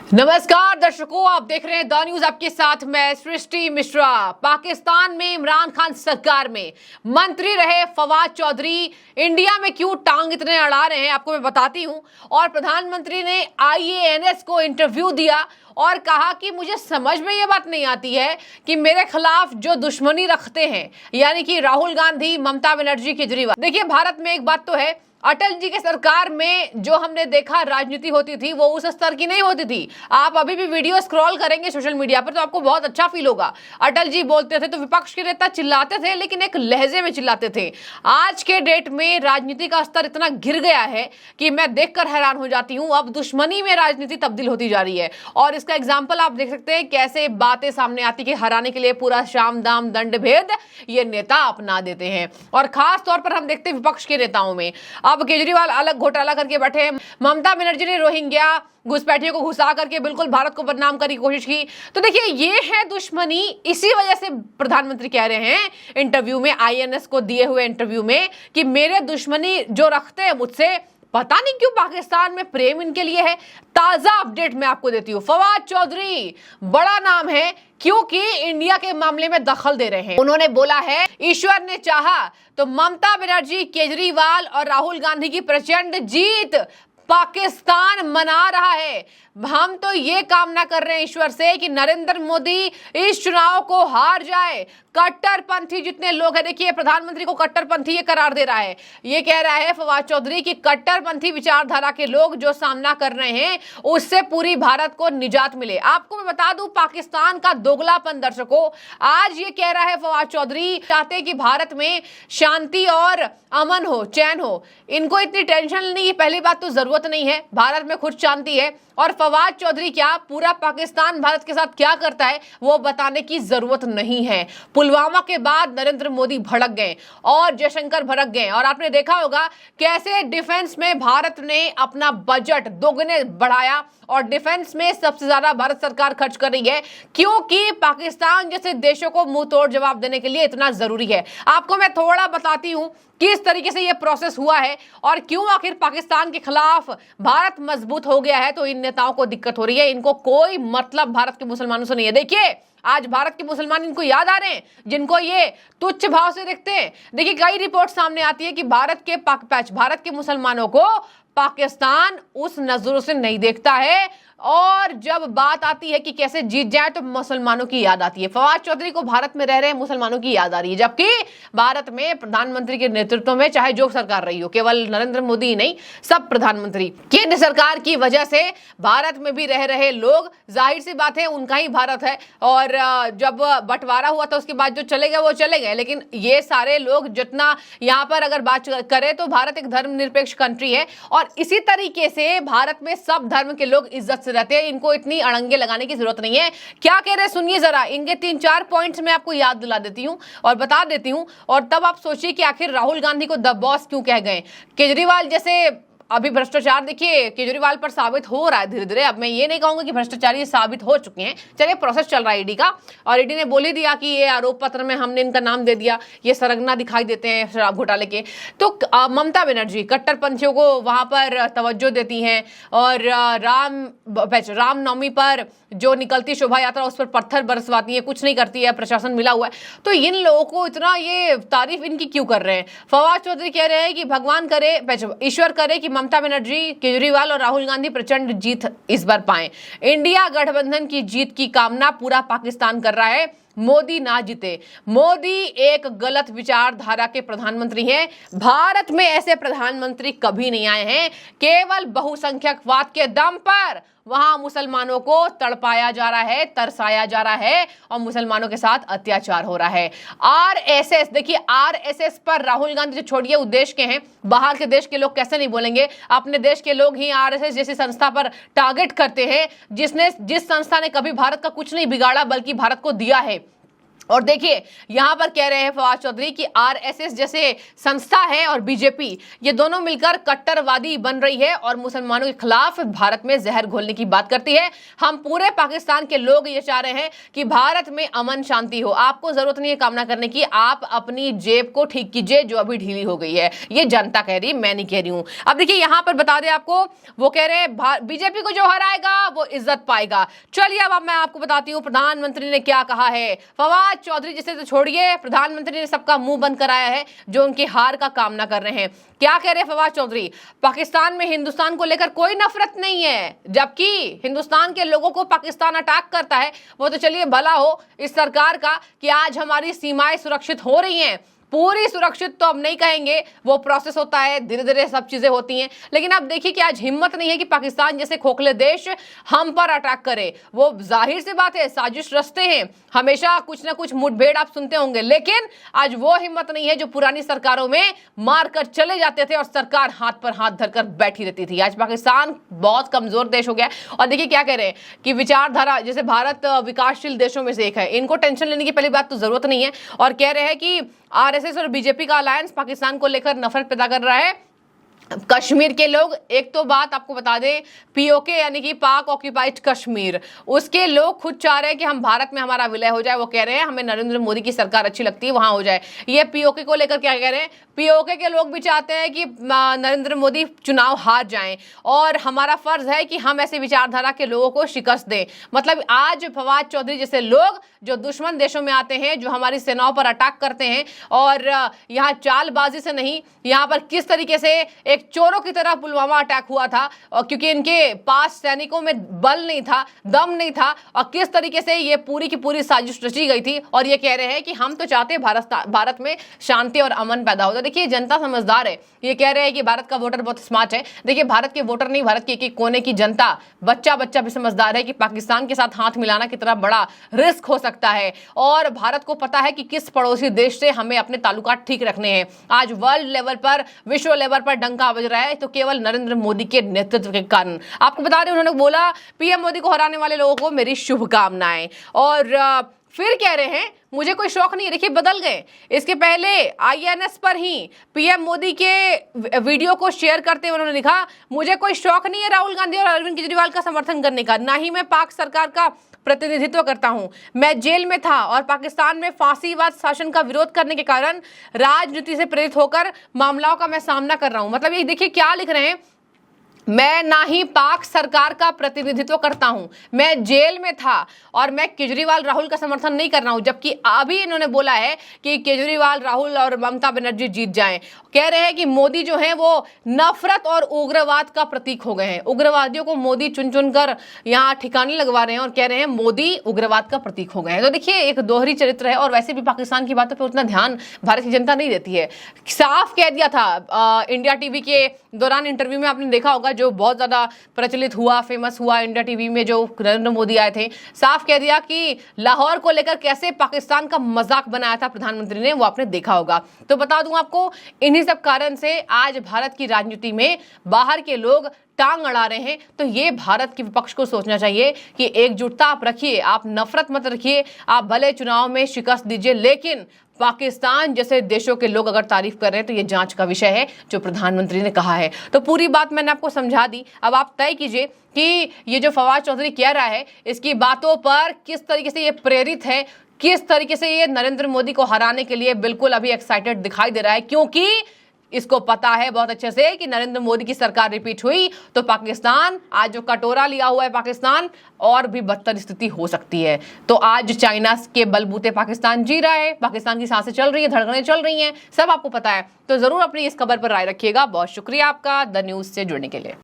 नमस्कार दर्शकों, आप देख रहे हैं द न्यूज। आपके साथ मैं सृष्टि मिश्रा। पाकिस्तान में इमरान खान सरकार में मंत्री रहे फवाद चौधरी इंडिया में क्यों टांग इतने अड़ा रहे हैं आपको मैं बताती हूं। और प्रधानमंत्री ने IANS को इंटरव्यू दिया और कहा कि मुझे समझ में ये बात नहीं आती है कि मेरे खिलाफ जो दुश्मनी रखते हैं यानी कि राहुल गांधी, ममता बनर्जी, केजरीवाल। देखिए, भारत में एक बात तो है, अटल जी के सरकार में जो हमने देखा राजनीति होती थी वो उस स्तर की नहीं होती थी। आप अभी भी वीडियो स्क्रॉल करेंगे सोशल मीडिया पर तो आपको बहुत अच्छा फील होगा। अटल जी बोलते थे तो विपक्ष के नेता चिल्लाते थे, लेकिन एक लहजे में चिल्लाते थे। आज के डेट में राजनीति का स्तर इतना गिर गया है कि मैं देखकर हैरान हो जाती हूं। अब दुश्मनी में राजनीति तब्दील होती जा रही है और इसका एग्जाम्पल आप देख सकते हैं कैसे बातें सामने आती कि हराने के लिए पूरा शाम दाम दंड भेद ये नेता अपना देते हैं। और खास तौर पर हम देखते हैं विपक्ष के नेताओं में अब केजरीवाल अलग घोटाला करके बैठे हैं। ममता बनर्जी ने रोहिंग्या घुसपैठियों को घुसा करके बिल्कुल भारत को बदनाम करने की कोशिश की। तो देखिए, ये है दुश्मनी। इसी वजह से प्रधानमंत्री कह रहे हैं इंटरव्यू में, IANS को दिए हुए इंटरव्यू में, कि मेरे दुश्मनी जो रखते हैं मुझसे, पता नहीं क्यों पाकिस्तान में प्रेम इनके लिए है। ताजा अपडेट मैं आपको देती हूँ। फवाद चौधरी बड़ा नाम है क्योंकि इंडिया के मामले में दखल दे रहे हैं। उन्होंने बोला है, ईश्वर ने चाहा तो ममता बनर्जी, केजरीवाल और राहुल गांधी की प्रचंड जीत पाकिस्तान मना रहा है। हम तो ये कामना कर रहे हैं ईश्वर से कि नरेंद्र मोदी इस चुनाव को हार जाए। कट्टरपंथी जितने लोग हैं, देखिए प्रधानमंत्री को कट्टरपंथी ये करार दे रहा है। ये कह रहा है फवाद चौधरी कि कट्टरपंथी विचारधारा के लोग जो सामना कर रहे हैं उससे पूरी भारत को निजात मिले। आपको मैं बता दूं, पाकिस्तान का दोगलापन दर्शकों, आज ये कह रहा है फवाद चौधरी चाहते हैं कि भारत में शांति और अमन हो, चैन हो। इनको इतनी टेंशन नहीं, पहली बात तो जरूरत नहीं है, भारत में खुद शांति है। और फवाद चौधरी क्या पूरा पाकिस्तान भारत के साथ क्या करता है वो बताने की जरूरत नहीं है। पुलवामा के बाद नरेंद्र मोदी भड़क गए और जयशंकर भड़क गए और आपने देखा होगा कैसे डिफेंस में भारत ने अपना बजट दोगुने बढ़ाया और डिफेंस में सबसे ज्यादा भारत सरकार खर्च कर रही है, क्योंकि पाकिस्तान जैसे देशों को मुंह तोड़ जवाब देने के लिए इतना जरूरी है। आपको मैं थोड़ा बताती हूं किस तरीके से यह प्रोसेस हुआ है और क्यों आखिर पाकिस्तान के खिलाफ भारत मजबूत हो गया है। तो इन नेताओं को दिक्कत हो रही है, इनको कोई मतलब भारत के मुसलमानों से नहीं है। देखिए, आज भारत के मुसलमान इनको याद आ रहे हैं जिनको ये तुच्छ भाव से देखते हैं। देखिए, कई रिपोर्ट सामने आती है कि भारत के मुसलमानों को पाकिस्तान उस नजरों से नहीं देखता है और जब बात आती है कि कैसे जीत जाए तो मुसलमानों की याद आती है। फवाद चौधरी को भारत में रह रहे मुसलमानों की याद आ रही है, जबकि भारत में प्रधानमंत्री के नेतृत्व में चाहे जो सरकार रही हो, केवल नरेंद्र मोदी ही नहीं, सब प्रधानमंत्री, केंद्र सरकार की वजह से भारत में भी रह रहे लोग, जाहिर सी बात है उनका ही भारत है। और जब बंटवारा हुआ था उसके बाद जो चले गए वो चले गए, लेकिन ये सारे लोग जितना यहाँ पर अगर बात करें तो भारत एक धर्मनिरपेक्ष कंट्री है और इसी तरीके से भारत में सब धर्म के लोग इज्जत से रहते हैं। इनको इतनी अड़ंगे लगाने की जरूरत नहीं है। क्या कह रहे सुनिए जरा, इनके 3-4 पॉइंट्स में आपको याद दिला देती हूं और बता देती हूं और तब आप सोचिए कि आखिर राहुल गांधी को द बॉस क्यों कह गए। केजरीवाल जैसे अभी भ्रष्टाचार देखिए केजरीवाल पर साबित हो रहा है धीरे धीरे। अब मैं ये नहीं कहूंगा कि भ्रष्टाचारी साबित हो चुके हैं, चलिए प्रोसेस चल रहा है ईडी का और ईडी ने बोल ही दिया कि ये आरोप पत्र में हमने इनका नाम दे दिया, ये सरगना दिखाई देते हैं शराब घोटाले के। तो ममता बनर्जी कट्टरपंथियों को वहां पर तवज्जो देती हैं और रामनवमी पर जो निकलती शोभा यात्रा उस पर पत्थर बरसवाती है, कुछ नहीं करती है, प्रशासन मिला हुआ है। तो इन लोगों को इतना ये तारीफ इनकी क्यों कर रहे हैं। फवाद चौधरी कह रहे हैं कि भगवान करे, ईश्वर करे कि ममता बनर्जी, केजरीवाल और राहुल गांधी प्रचंड जीत इस बार पाएं। इंडिया गठबंधन की जीत की कामना पूरा पाकिस्तान कर रहा है, मोदी ना जीते। मोदी एक गलत विचारधारा के प्रधानमंत्री हैं। भारत में ऐसे प्रधानमंत्री कभी नहीं आए हैं। केवल बहुसंख्यकवाद के दम पर वहां मुसलमानों को तड़पाया जा रहा है, तरसाया जा रहा है और मुसलमानों के साथ अत्याचार हो रहा है। RSS, देखिए RSS पर राहुल गांधी जो छोड़िए उस के हैं, बाहर के देश के लोग कैसे नहीं बोलेंगे, अपने देश के लोग ही RSS जैसी संस्था पर टारगेट करते हैं जिस संस्था ने कभी भारत का कुछ नहीं बिगाड़ा बल्कि भारत को दिया है। और देखिए यहां पर कह रहे हैं फवाद चौधरी कि आरएसएस जैसे संस्था है और बीजेपी ये दोनों मिलकर कट्टरवादी बन रही है और मुसलमानों के खिलाफ भारत में जहर घोलने की बात करती है। हम पूरे पाकिस्तान के लोग ये चाह रहे हैं कि भारत में अमन शांति हो। आपको जरूरत नहीं है कामना करने की, आप अपनी जेब को ठीक कीजिए जो अभी ढीली हो गई है। ये जनता कह रही है, मैं नहीं कह रही हूं। अब देखिए यहां पर बता दें आपको, वो कह रहे हैं बीजेपी को जो हराएगा वो इज्जत पाएगा। चलिए अब मैं आपको बताती हूं प्रधानमंत्री ने क्या कहा है। फवाद चौधरी जिसे तो छोड़िए, प्रधानमंत्री ने सबका मुंह बंद कराया है जो उनकी हार का कामना कर रहे हैं। क्या कह रहे हैं फवाद चौधरी? पाकिस्तान में हिंदुस्तान को लेकर कोई नफरत नहीं है, जबकि हिंदुस्तान के लोगों को पाकिस्तान अटैक करता है। वो तो चलिए भला हो इस सरकार का कि आज हमारी सीमाएं सुरक्षित हो रही हैं। पूरी सुरक्षित तो अब नहीं कहेंगे, वो प्रोसेस होता है, धीरे धीरे सब चीजें होती हैं। लेकिन अब देखिए कि आज हिम्मत नहीं है कि पाकिस्तान जैसे खोखले देश हम पर अटैक करे। वो जाहिर सी बात है साजिश रचते हैं, हमेशा कुछ ना कुछ मुठभेड़ आप सुनते होंगे, लेकिन आज वो हिम्मत नहीं है जो पुरानी सरकारों में मारकर चले जाते थे और सरकार हाथ पर हाथ धरकर बैठी रहती थी। आज पाकिस्तान बहुत कमजोर देश हो गया। और देखिए क्या कह रहे हैं कि विचारधारा, जैसे भारत विकासशील देशों में से एक है, इनको टेंशन लेने की पहली बात तो जरूरत नहीं है। और कह रहे हैं कि आरएसएस और बीजेपी का अलायंस पाकिस्तान को लेकर नफरत पैदा कर रहा है। कश्मीर के लोग, एक तो बात आपको बता दें, पीओके यानी कि पाक ऑक्यूपाइड कश्मीर, उसके लोग खुद चाह रहे हैं कि हम भारत में हमारा विलय हो जाए। वो कह रहे हैं हमें नरेंद्र मोदी की सरकार अच्छी लगती है, वहां हो जाए। ये पीओके को लेकर क्या कह रहे हैं? पीओके के लोग भी चाहते हैं कि नरेंद्र मोदी चुनाव हार जाएं और हमारा फर्ज है कि हम ऐसे विचारधारा के लोगों को शिकस्त दें। मतलब आज फवाद चौधरी जैसे लोग जो दुश्मन देशों में आते हैं, जो हमारी सेनाओं पर अटैक करते हैं और यहाँ चालबाजी से नहीं, यहाँ पर किस तरीके से एक चोरों की तरह पुलवामा अटैक हुआ था, और क्योंकि इनके पास सैनिकों में बल नहीं था, दम नहीं था, और किस तरीके से ये पूरी की पूरी साजिश रची गई थी। और ये कह रहे हैं कि हम तो चाहते हैं भारत में शांति और अमन पैदा हो। तो देखिए जनता समझदार है, ये कह रहे हैं कि भारत का वोटर बहुत स्मार्ट है। देखिए भारत के वोटर नहीं, भारत के एक कोने की जनता, बच्चा बच्चा भी समझदार है कि पाकिस्तान के साथ हाथ मिलाना कितना बड़ा रिस्क हो सकता है। और भारत को पता है कि किस पड़ोसी देश से हमें अपने ताल्लुकात ठीक रखने हैं। आज वर्ल्ड लेवल पर, विश्व लेवल पर डंका बज रहा है तो केवल नरेंद्र मोदी के नेतृत्व के कारण। आपको बता दें उन्होंने बोला पीएम मोदी को हराने वाले लोगों को मेरी शुभकामनाएं। और फिर कह रहे हैं मुझे कोई शौक नहीं। देखिए बदल गए। इसके पहले आईएनएस पर ही पीएम मोदी के वीडियो को शेयर करते हुए उन्होंने लिखा मुझे कोई शौक नहीं है राहुल गांधी और अरविंद केजरीवाल का समर्थन करने का, ना ही मैं पाक सरकार का प्रतिनिधित्व करता हूं। मैं जेल में था और पाकिस्तान में फांसीवाद शासन का विरोध करने के कारण राजनीति से प्रेरित होकर मामलों का मैं सामना कर रहा हूं। मतलब ये देखिए क्या लिख रहे हैं, मैं ना ही पाक सरकार का प्रतिनिधित्व करता हूं, मैं जेल में था और मैं केजरीवाल राहुल का समर्थन नहीं कर रहा हूं। जबकि अभी इन्होंने बोला है कि केजरीवाल राहुल और ममता बनर्जी जीत जाएं। कह रहे हैं कि मोदी जो है वो नफरत और उग्रवाद का प्रतीक हो गए हैं। उग्रवादियों को मोदी चुन चुन कर यहाँ ठिकाने लगवा रहे हैं और कह रहे हैं मोदी उग्रवाद का प्रतीक हो गए हैं। तो देखिए एक दोहरी चरित्र है। और वैसे भी पाकिस्तान की बातों पर उतना ध्यान भारत की जनता नहीं देती है। साफ कह दिया था इंडिया टीवी के दौरान इंटरव्यू में, आपने देखा होगा, जो बहुत ज्यादा प्रचलित हुआ, फेमस हुआ इंडिया टीवी में, जो नरेंद्र मोदी आए थे, साफ कह दिया कि लाहौर को लेकर कैसे पाकिस्तान का मजाक बनाया था प्रधानमंत्री ने, वो आपने देखा होगा। तो बता दूं आपको, इन्हीं सब कारण से आज भारत की राजनीति में बाहर के लोग टांग अड़ा रहे हैं। तो ये भारत के विपक्ष को सोचना चाहिए कि एकजुटता आप रखिए, आप नफरत मत रखिए। आप भले चुनाव में शिकस्त दीजिए, लेकिन पाकिस्तान जैसे देशों के लोग अगर तारीफ कर रहे हैं तो ये जांच का विषय है जो प्रधानमंत्री ने कहा है। तो पूरी बात मैंने आपको समझा दी। अब आप तय कीजिए कि ये जो फवाद चौधरी कह रहा है, इसकी बातों पर किस तरीके से ये प्रेरित है, किस तरीके से ये नरेंद्र मोदी को हराने के लिए बिल्कुल अभी एक्साइटेड दिखाई दे रहा है। क्योंकि इसको पता है बहुत अच्छे से कि नरेंद्र मोदी की सरकार रिपीट हुई तो पाकिस्तान, आज जो कटोरा लिया हुआ है पाकिस्तान, और भी बदतर स्थिति हो सकती है। तो आज चाइना के बलबूते पाकिस्तान जी रहा है, पाकिस्तान की सांसें चल रही है, धड़कनें चल रही हैं, सब आपको पता है। तो जरूर अपनी इस खबर पर राय रखिएगा। बहुत शुक्रिया आपका द न्यूज से जुड़ने के लिए।